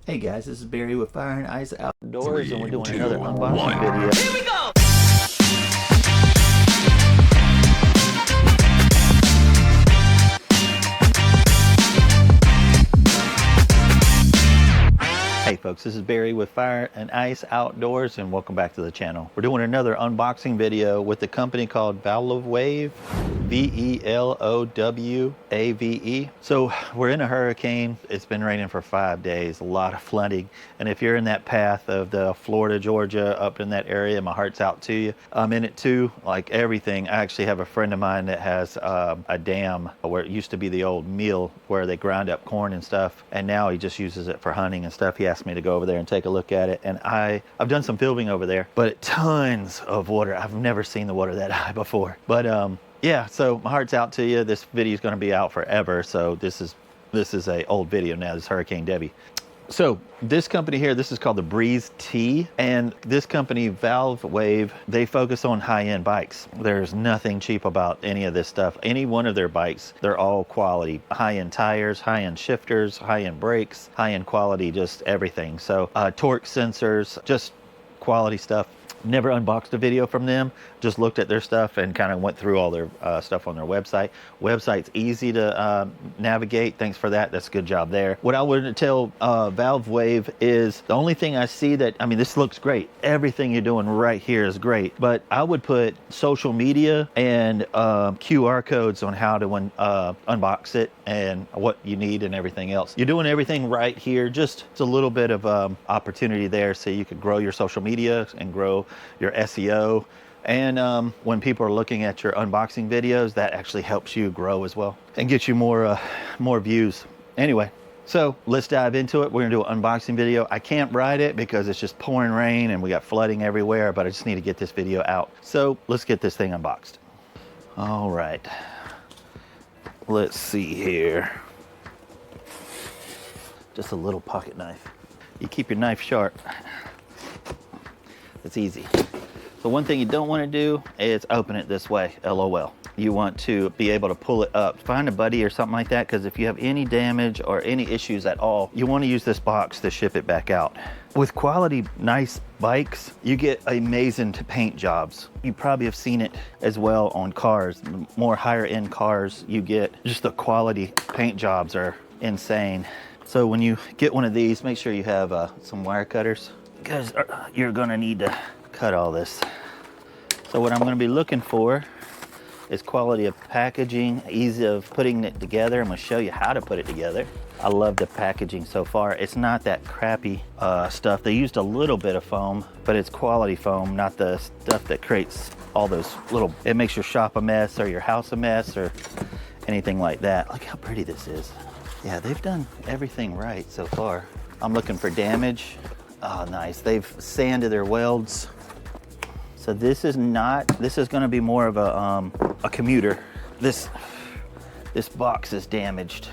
Hey guys, this is Barry with Fire and Ice Outdoors, and we're doing 3, another 2, unboxing 1. video. Here we go! Hey folks, this is Barry with Fire and Ice Outdoors, and welcome back to the channel. We're doing another unboxing video with a company called Velowave, V-E-L-O-W-A-V-E. So we're in a hurricane. It's been raining for 5 days, a lot of flooding. And if you're in that path of the Florida, Georgia, up in that area, my heart's out to you. I'm in it too, like everything. I actually have a friend of mine that has a dam where it used to be the old mill where they grind up corn and stuff. And now he just uses it for hunting and stuff. He asked me to go over there and take a look at it. And I've done some filming over there, but tons of water. I've never seen the water that high before. But yeah, so my heart's out to you. This video is going to be out forever. So this is a old video now. This is Hurricane Debbie. So this company here, this is called the Breeze T, and this company, Velowave, they focus on high-end bikes. There's nothing cheap about any of this stuff. Any one of their bikes, they're all quality. High-end tires, high-end shifters, high-end brakes, high-end quality, just everything. So torque sensors, just quality stuff. Never unboxed a video from them, just looked at their stuff and kind of went through all their stuff on their website. Website's easy to navigate. Thanks for that. That's a good job there. What I would tell Velowave is the only thing I see that, I mean, this looks great. Everything you're doing right here is great, but I would put social media and QR codes on how to unbox it and what you need and everything else. You're doing everything right here. Just it's a little bit of opportunity there so you could grow your social media and grow your SEO. And when people are looking at your unboxing videos, that actually helps you grow as well and get you more views. Anyway, so let's dive into it. We're gonna do an unboxing video. I can't ride it because it's just pouring rain and we got flooding everywhere, but I just need to get this video out. So let's get this thing unboxed. All right, let's see here. Just a little pocket knife. You keep your knife sharp. It's easy. So one thing you don't want to do is open it this way, LOL. You want to be able to pull it up. Find a buddy or something like that, because if you have any damage or any issues at all, you want to use this box to ship it back out. With quality, nice bikes, you get amazing paint jobs. You probably have seen it as well on cars. The more higher end cars you get, just the quality paint jobs are insane. So when you get one of these, make sure you have some wire cutters, because you're gonna need to cut all this. So what I'm gonna be looking for is quality of packaging, ease of putting it together. I'm gonna show you how to put it together. I love the packaging so far. It's not that crappy stuff. They used a little bit of foam, but it's quality foam, not the stuff that creates all those little, it makes your shop a mess or your house a mess or anything like that. Look how pretty this is. Yeah, they've done everything right so far. I'm looking for damage. Oh, nice. They've sanded their welds. So this is going to be more of a commuter. This box is damaged.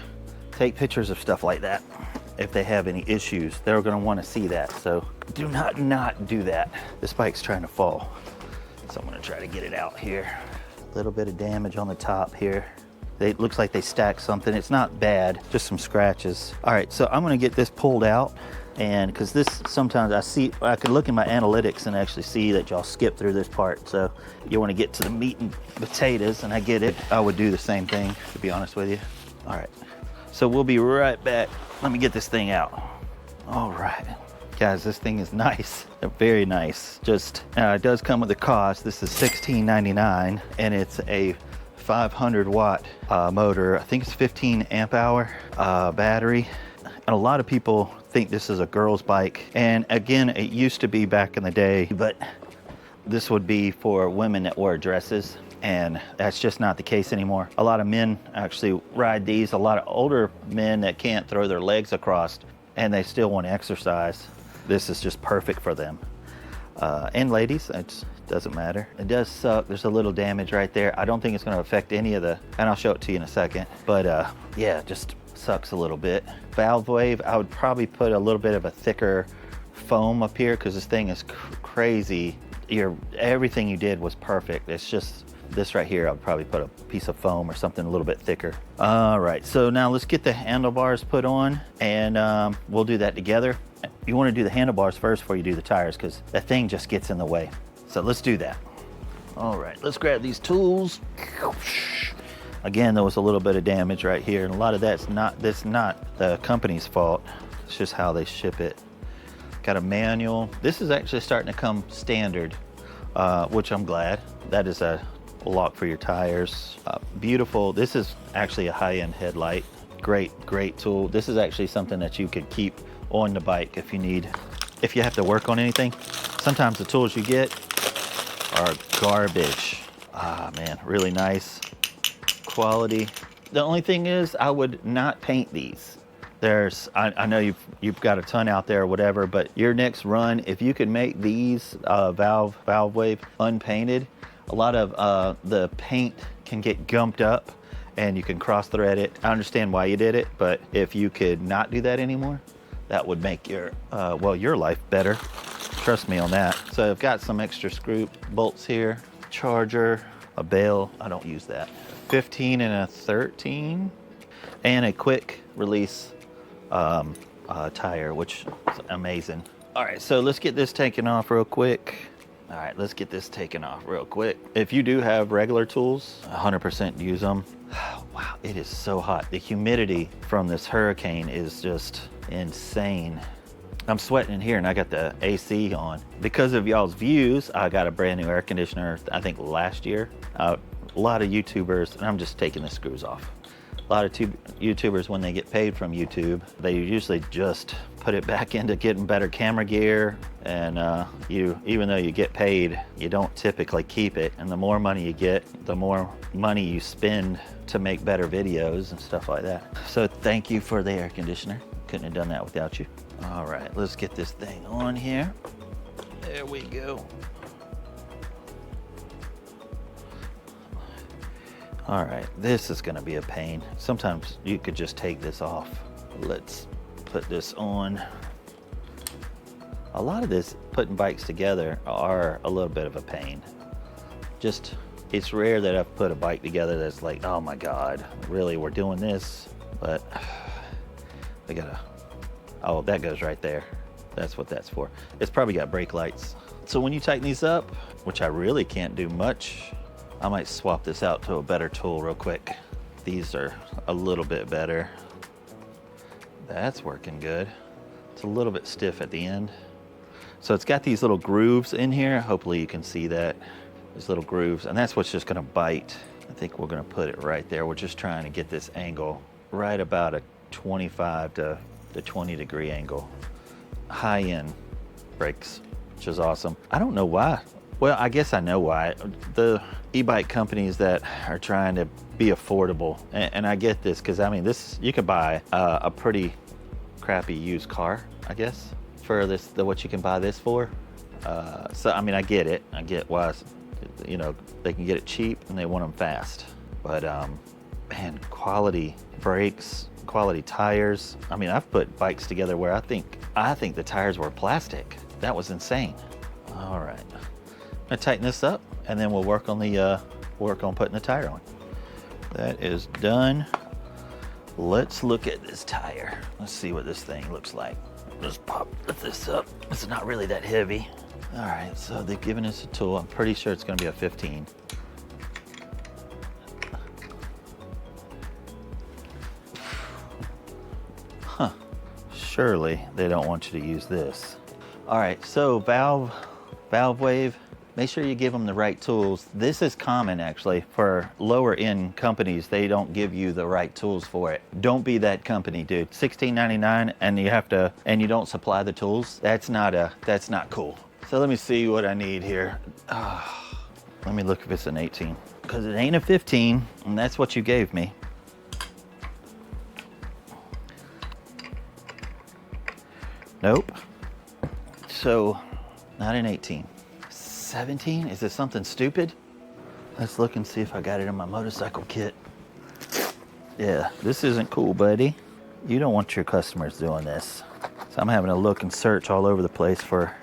Take pictures of stuff like that. If they have any issues, they're going to want to see that. So do not do that. This bike's trying to fall. So I'm going to try to get it out here. A little bit of damage on the top here. It looks like they stacked something. It's not bad, just some scratches. All right, so I'm going to get this pulled out. And because this, sometimes I can look in my analytics and actually see that y'all skip through this part. So you want to get to the meat and potatoes, and I get it. I would do the same thing, to be honest with you. All right, so we'll be right back. Let me get this thing out. All right, guys, this thing is nice, very nice. Just, it does come with a cost. This is $16.99, and it's a 500 watt motor. I think it's 15 amp hour battery. And a lot of people think this is a girl's bike. And again, it used to be back in the day, but this would be for women that wear dresses. And that's just not the case anymore. A lot of men actually ride these. A lot of older men that can't throw their legs across and they still want to exercise. This is just perfect for them. And ladies, it doesn't matter. It does suck. There's a little damage right there. I don't think it's going to affect any of the, and I'll show it to you in a second. But yeah, just sucks a little bit. Velowave, I would probably put a little bit of a thicker foam up here because this thing is crazy. Everything you did was perfect. It's just This right here, I'll probably put a piece of foam or something a little bit thicker. All right, so now let's get the handlebars put on, and we'll do that together. You want to do the handlebars first before you do the tires, because that thing just gets in the way. So let's do that. All right, let's grab these tools. Again, there was a little bit of damage right here, and a lot of that's not the company's fault. It's just how they ship it. Got a manual. This is actually starting to come standard, which I'm glad. That is a lock for your tires. Beautiful. This is actually a high-end headlight. Great tool. This is actually something that you could keep on the bike if you have to work on anything. Sometimes the tools you get are garbage. Ah, man, really nice quality. The only thing is, I would not paint these. I know you've got a ton out there or whatever, but your next run, if you could make these Velowave unpainted, a lot of the paint can get gumped up and you can cross thread it. I understand why you did it, but if you could not do that anymore, that would make your life better. Trust me on that. So I've got some extra screw bolts here, charger, a bail. I don't use that. 15 and a 13, and a quick release tire, which is amazing. All right, so let's get this taken off real quick. All right, let's get this taken off real quick. If you do have regular tools, 100% use them. Wow, it is so hot. The humidity from this hurricane is just insane. I'm sweating in here and I got the AC on. Because of y'all's views, I got a brand new air conditioner, I think last year. A lot of YouTubers, and I'm just taking the screws off. A lot of YouTubers, when they get paid from YouTube, they usually just put it back into getting better camera gear, and even though you get paid, you don't typically keep it. And the more money you get, the more money you spend to make better videos and stuff like that. So thank you for the air conditioner. Couldn't have done that without you. All right, let's get this thing on here. There we go. All right, this is gonna be a pain. Sometimes you could just take this off. Let's put this on. A lot of this, putting bikes together, are a little bit of a pain. It's rare that I've put a bike together that's like, oh my God, really, we're doing this? But I gotta, oh, that goes right there. That's what that's for. It's probably got brake lights. So when you tighten these up, which I really can't do much, I might swap this out to a better tool real quick. These are a little bit better. That's working good. It's a little bit stiff at the end. So it's got these little grooves in here. Hopefully you can see that. These little grooves, and that's what's just gonna bite. I think we're gonna put it right there. We're just trying to get this angle right about a 25 to 20 degree angle. High-end brakes, which is awesome. I don't know why. Well, I guess I know why. The e-bike companies that are trying to be affordable, and I get this, because I mean, this, you could buy a pretty crappy used car, I guess, for this, what you can buy this for. So I mean, I get it. I get why, you know, they can get it cheap and they want them fast. But man, quality brakes, quality tires. I mean, I've put bikes together where I think the tires were plastic. That was insane. All right. I'm gonna tighten this up, and then we'll work on putting the tire on. That is done. Let's look at this tire. Let's see what this thing looks like. Let's lift this up. It's not really that heavy. All right, so they've given us a tool. I'm pretty sure it's gonna be a 15. Huh, surely they don't want you to use this. All right, so Velowave, make sure you give them the right tools. This is common actually for lower end companies. They don't give you the right tools for it. Don't be that company, dude. $16.99 and you don't supply the tools. That's not cool. So let me see what I need here. Let me look if it's an 18, because it ain't a 15, and that's what you gave me. Nope. So not an 18. 17? Is this something stupid? Let's look and see if I got it in my motorcycle kit. Yeah, this isn't cool, buddy. You don't want your customers doing this. So I'm having to look and search all over the place for,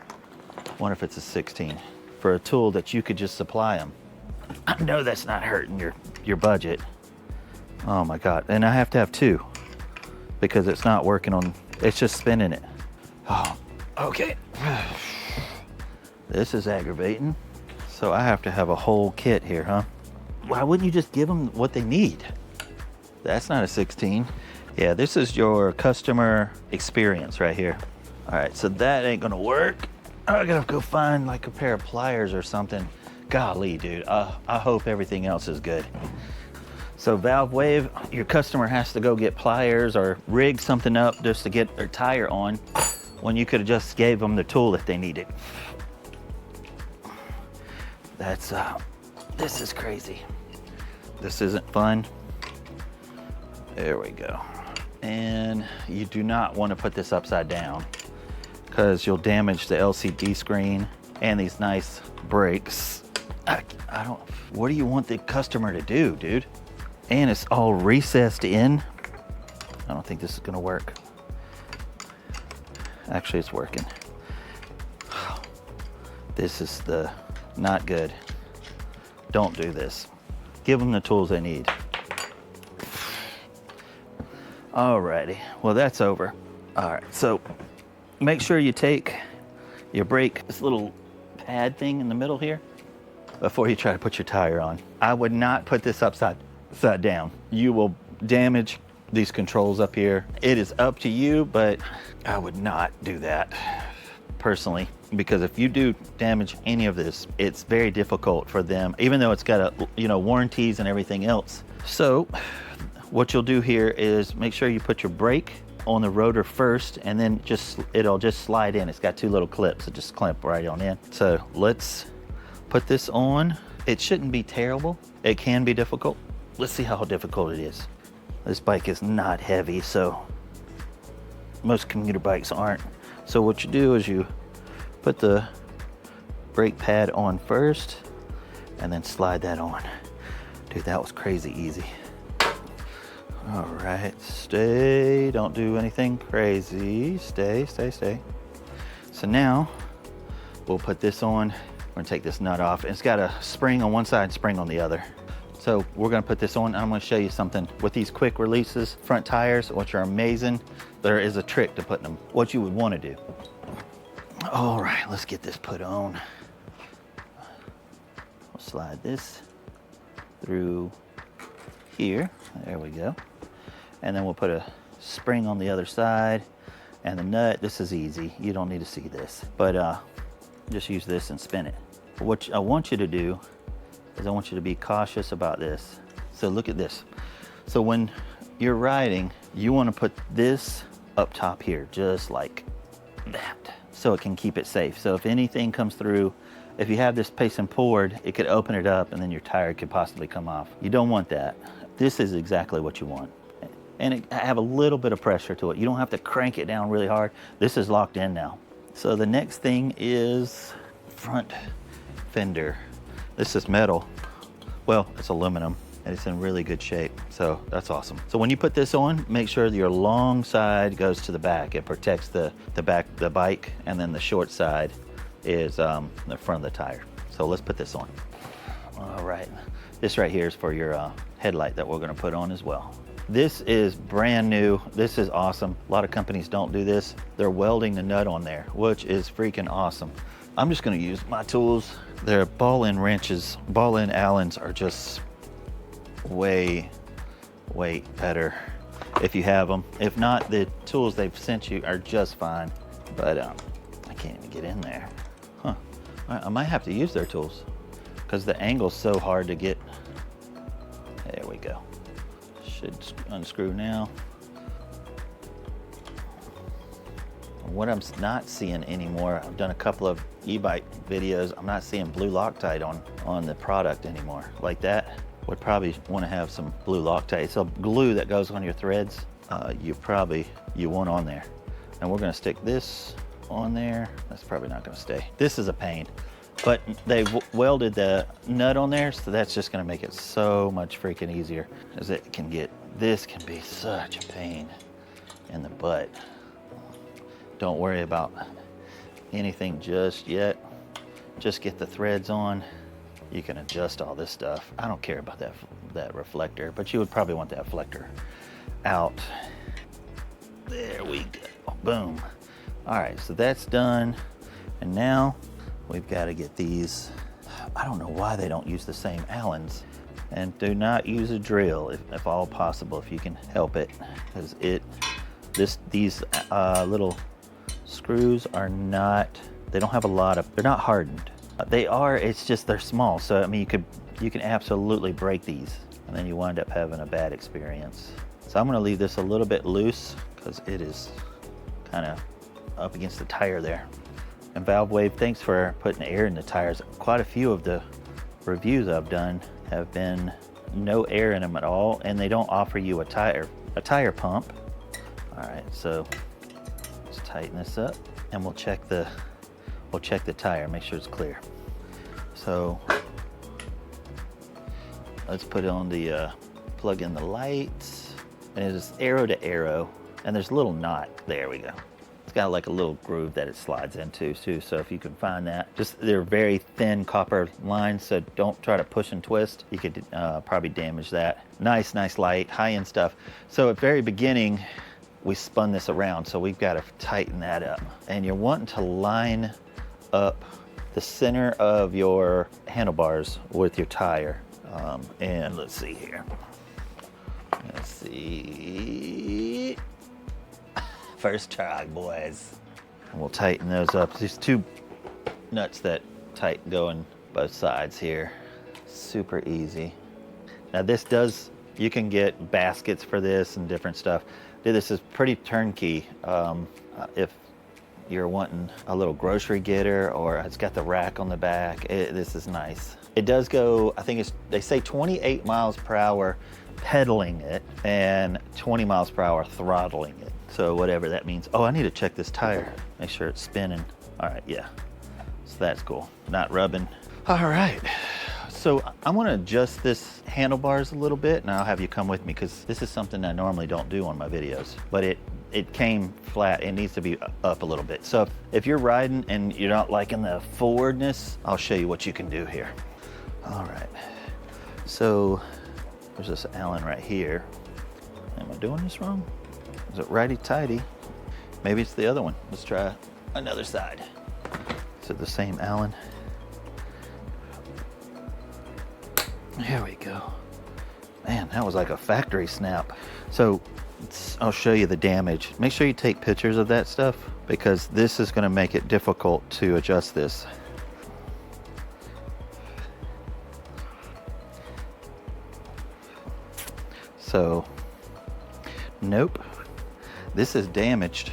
I wonder if it's a 16, for a tool that you could just supply them. I know that's not hurting your budget. Oh my God, and I have to have two because it's not working on, it's just spinning it. Oh, okay. This is aggravating. So I have to have a whole kit here, huh? Why wouldn't you just give them what they need? That's not a 16. Yeah, this is your customer experience right here. All right, so that ain't gonna work. I gotta go find like a pair of pliers or something. Golly, dude, I hope everything else is good. So Velowave, your customer has to go get pliers or rig something up just to get their tire on when you could have just gave them the tool that they needed. That's, this is crazy. This isn't fun. There we go. And you do not want to put this upside down because you'll damage the LCD screen and these nice brakes. I don't, what do you want the customer to do, dude? And it's all recessed in. I don't think this is gonna work. Actually, it's working. This is the, not good. Don't do this. Give them the tools they need. Alrighty, well that's over. All right, so make sure you take your brake, this little pad thing in the middle here, before you try to put your tire on. I would not put this upside down. You will damage these controls up here. It is up to you, but I would not do that personally, because if you do damage any of this, it's very difficult for them, even though it's got a, warranties and everything else. So what you'll do here is make sure you put your brake on the rotor first, and then it'll just slide in. It's got two little clips that just clamp right on in. So let's put this on. It shouldn't be terrible. It can be difficult. Let's see how difficult it is. This bike is not heavy, so most commuter bikes aren't. So what you do is you put the brake pad on first and then slide that on. Dude, that was crazy easy. All right, stay, don't do anything crazy. Stay. So now we'll put this on. We're gonna take this nut off. It's got a spring on one side and spring on the other. So we're gonna put this on. I'm gonna show you something. With these quick releases, front tires, which are amazing, there is a trick to putting them, what you would wanna do. All right, let's get this put on. We'll slide this through here. There we go. And then we'll put a spring on the other side and the nut. This is easy. You don't need to see this, but just use this and spin it. What I want you to do is I want you to be cautious about this. So look at this. So when you're riding, you want to put this up top here, just like that, so it can keep it safe. So if anything comes through, if you have this pacing forward, it could open it up and then your tire could possibly come off. You don't want that. This is exactly what you want. And it have a little bit of pressure to it. You don't have to crank it down really hard. This is locked in now. So the next thing is front fender. This is metal. Well, it's aluminum and it's in really good shape. So that's awesome. So when you put this on, make sure that your long side goes to the back. It protects the bike, and then the short side is the front of the tire. So let's put this on. All right, this right here is for your headlight that we're gonna put on as well. This is brand new. This is awesome. A lot of companies don't do this. They're welding the nut on there, which is freaking awesome. I'm just gonna use my tools. Their ball-in wrenches, ball-in Allens are just way better if you have them. If not, the tools they've sent you are just fine. But I can't even get in there. Huh, I might have to use their tools because the angle's so hard to get. There we go. Should unscrew now. What I'm not seeing anymore, I've done a couple of e-bike videos, I'm not seeing blue Loctite on the product anymore. Like that, would probably want to have some blue Loctite. It's a glue that goes on your threads. You want on there. And we're gonna stick this on there. That's probably not gonna stay. This is a pain. But they welded the nut on there, so that's just gonna make it so much freaking easier. As it can get, this can be such a pain in the butt. Don't worry about anything just yet. Just get the threads on. You can adjust all this stuff. I don't care about that reflector, but you would probably want that reflector out. There we go, boom. All right, so that's done. And now we've got to get these. I don't know why they don't use the same Allens. And do not use a drill if all possible, if you can help it, because these little screws are not, they don't have a lot of, they're not hardened. They are, it's just they're small. So I mean, you can absolutely break these, and then you wind up having a bad experience. So I'm gonna leave this a little bit loose because it is kind of up against the tire there. And Velowave, thanks for putting air in the tires. Quite a few of the reviews I've done have been no air in them at all, and they don't offer you a tire pump. All right, so let's tighten this up, and we'll check the tire, make sure it's clear. So let's put on the plug in the lights, and it is Aero to Aero, and there's a little knot. There we go. It's got like a little groove that it slides into too, so if you can find that. They're very thin copper lines, so don't try to push and twist. You could probably damage that. Nice light, high-end stuff. So at the very beginning, we spun this around, so we've got to tighten that up. And you're wanting to line up the center of your handlebars with your tire. And let's see here. Let's see. First try, boys. And we'll tighten those up. There's two nuts that go in both sides here. Super easy. Now this you can get baskets for this and different stuff. This is pretty turnkey. If you're wanting a little grocery getter, or it's got the rack on the back, this is nice. It does go, I think they say 28 miles per hour pedaling it and 20 miles per hour throttling it. So whatever that means. Oh, I need to check this tire, make sure it's spinning. All right, yeah, so that's cool, not rubbing. All right, so I want to adjust this handlebars a little bit, and I'll have you come with me because this is something I normally don't do on my videos, but it came flat. It needs to be up a little bit. So if you're riding and you're not liking the forwardness, I'll show you what you can do here. All right, so there's this Allen right here. Am I doing this wrong? Is it righty-tighty? Maybe it's the other one. Let's try another side. Is it the same Allen? Here we go. Man, that was like a factory snap. So I'll show you the damage. Make sure you take pictures of that stuff, because this is going to make it difficult to adjust this. So, nope. This is damaged,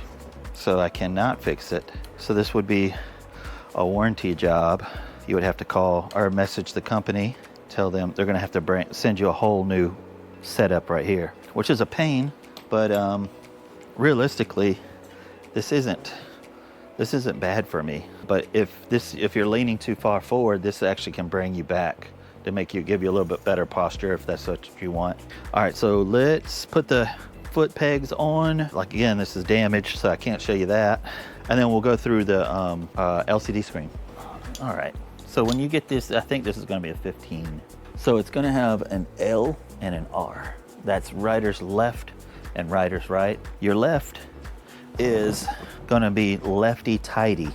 so I cannot fix it. So this would be a warranty job. You would have to call or message the company, tell them they're gonna have to send you a whole new setup right here, which is a pain, but realistically, this isn't bad for me. But if you're leaning too far forward, this actually can bring you back to give you a little bit better posture if that's what you want. All right, so let's put the foot pegs on. Like again, this is damaged, so I can't show you that. And then we'll go through the LCD screen. All right, so when you get this, I think this is gonna be a 15. So it's gonna have an L and an R. That's rider's left and rider's right. Your left is gonna be lefty tighty.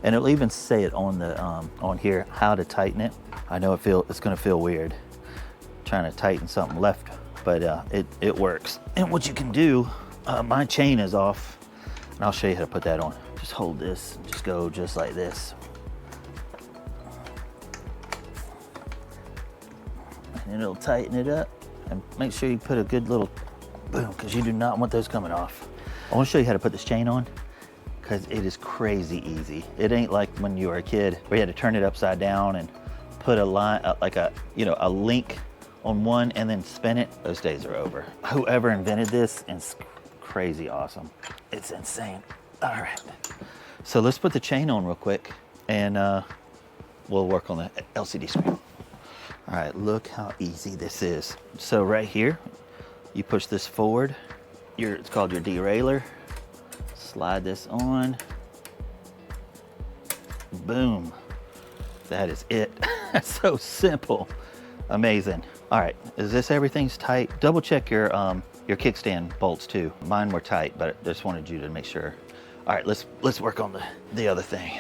And it'll even say it on the on here how to tighten it. I know it's gonna feel weird trying to tighten something left, but it works. And what you can do, my chain is off, and I'll show you how to put that on. Just hold this, and just go just like this. And it'll tighten it up. And make sure you put a good little boom, because you do not want those coming off. I wanna show you how to put this chain on, because it is crazy easy. It ain't like when you were a kid where you had to turn it upside down and put a line, like a link on one and then spin it. Those days are over. Whoever invented this is crazy awesome. It's insane. All right, so let's put the chain on real quick, and we'll work on the LCD screen. All right, look how easy this is. So right here, you push this forward. It's called your derailleur. Slide this on. Boom. That is it. That's so simple. Amazing. All right, is this everything's tight? Double check your kickstand bolts too. Mine were tight, but I just wanted you to make sure. All right, let's work on the other thing.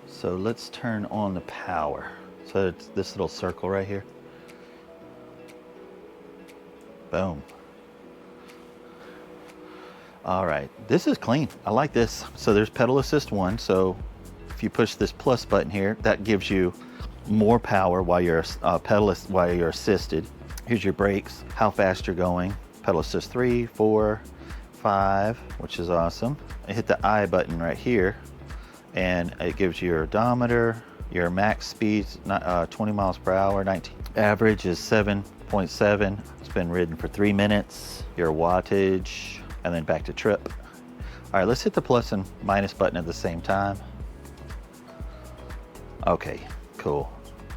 So let's turn on the power. So it's this little circle right here. Boom. All right, this is clean. I like this. So there's pedal assist 1. So if you push this plus button here, that gives you more power while you're while you're assisted. Here's your brakes, how fast you're going. Pedal assist 3, 4, 5, which is awesome. I hit the I button right here, and it gives you your odometer, your max speed, 20 miles per hour, 19. Average is 7.7. It's been ridden for 3 minutes. Your wattage, and then back to trip. All right, let's hit the plus and minus button at the same time. Okay, cool.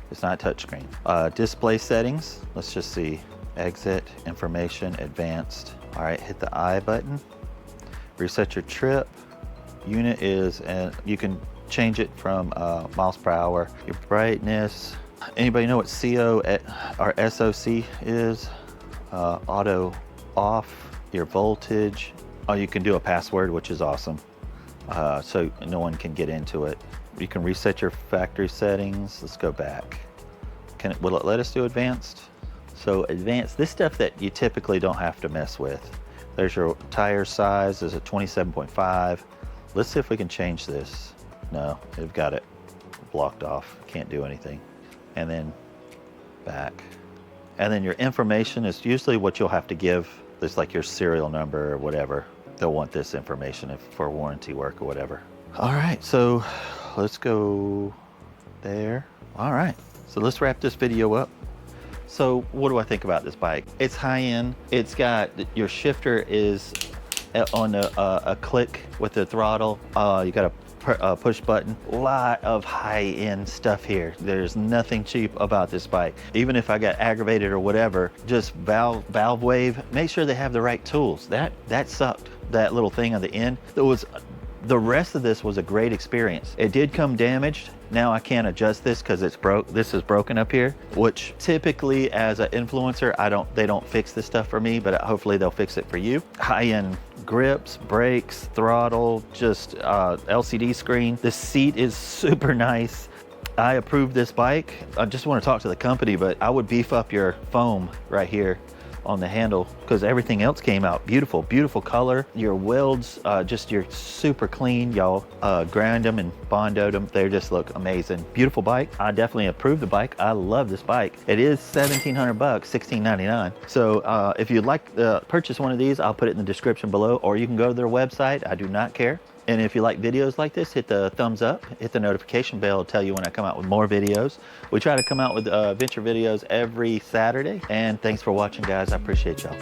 It's not touchscreen. Display settings, let's just see. Exit, information, advanced. All right, hit the I button. Reset your trip. Unit is, and you can change it from miles per hour. Your brightness. Anybody know what CO or SOC is? Auto off. Your voltage. Oh, you can do a password, which is awesome. So no one can get into it. You can reset your factory settings. Let's go back. Will it let us do advanced? So advanced, this stuff that you typically don't have to mess with. There's your tire size, is a 27.5. Let's see if we can change this. No, they've got it blocked off. Can't do anything. And then back. And then your information is usually what you'll have to give. There's like your serial number or whatever. They'll want this information for warranty work or whatever. All right, so let's go there. All right, so let's wrap this video up. So what do I think about this bike? It's high end. It's got, your shifter is on a click with the throttle. You got a push button. A lot of high-end stuff here. There's nothing cheap about this bike. Even if I got aggravated or whatever, just Velowave, make sure they have the right tools. That sucked. That little thing on the end. The rest of this was a great experience. It did come damaged. Now I can't adjust this because it's broke. This is broken up here, which typically as an influencer, they don't fix this stuff for me, but hopefully they'll fix it for you. High-end grips, brakes, throttle, just LCD screen. The seat is super nice. I approve this bike. I just want to talk to the company, but I would beef up your foam right here on the handle because everything else came out beautiful. Beautiful color. Your welds, you're super clean. Y'all ground them and bondoed them. They just look amazing. Beautiful bike. I definitely approve the bike. I love this bike. It is $1,700, $1,699. So if you'd like to purchase one of these, I'll put it in the description below, or you can go to their website. I do not care. And if you like videos like this, hit the thumbs up, hit the notification bell to tell you when I come out with more videos. We try to come out with adventure videos every Saturday. And thanks for watching, guys. I appreciate y'all.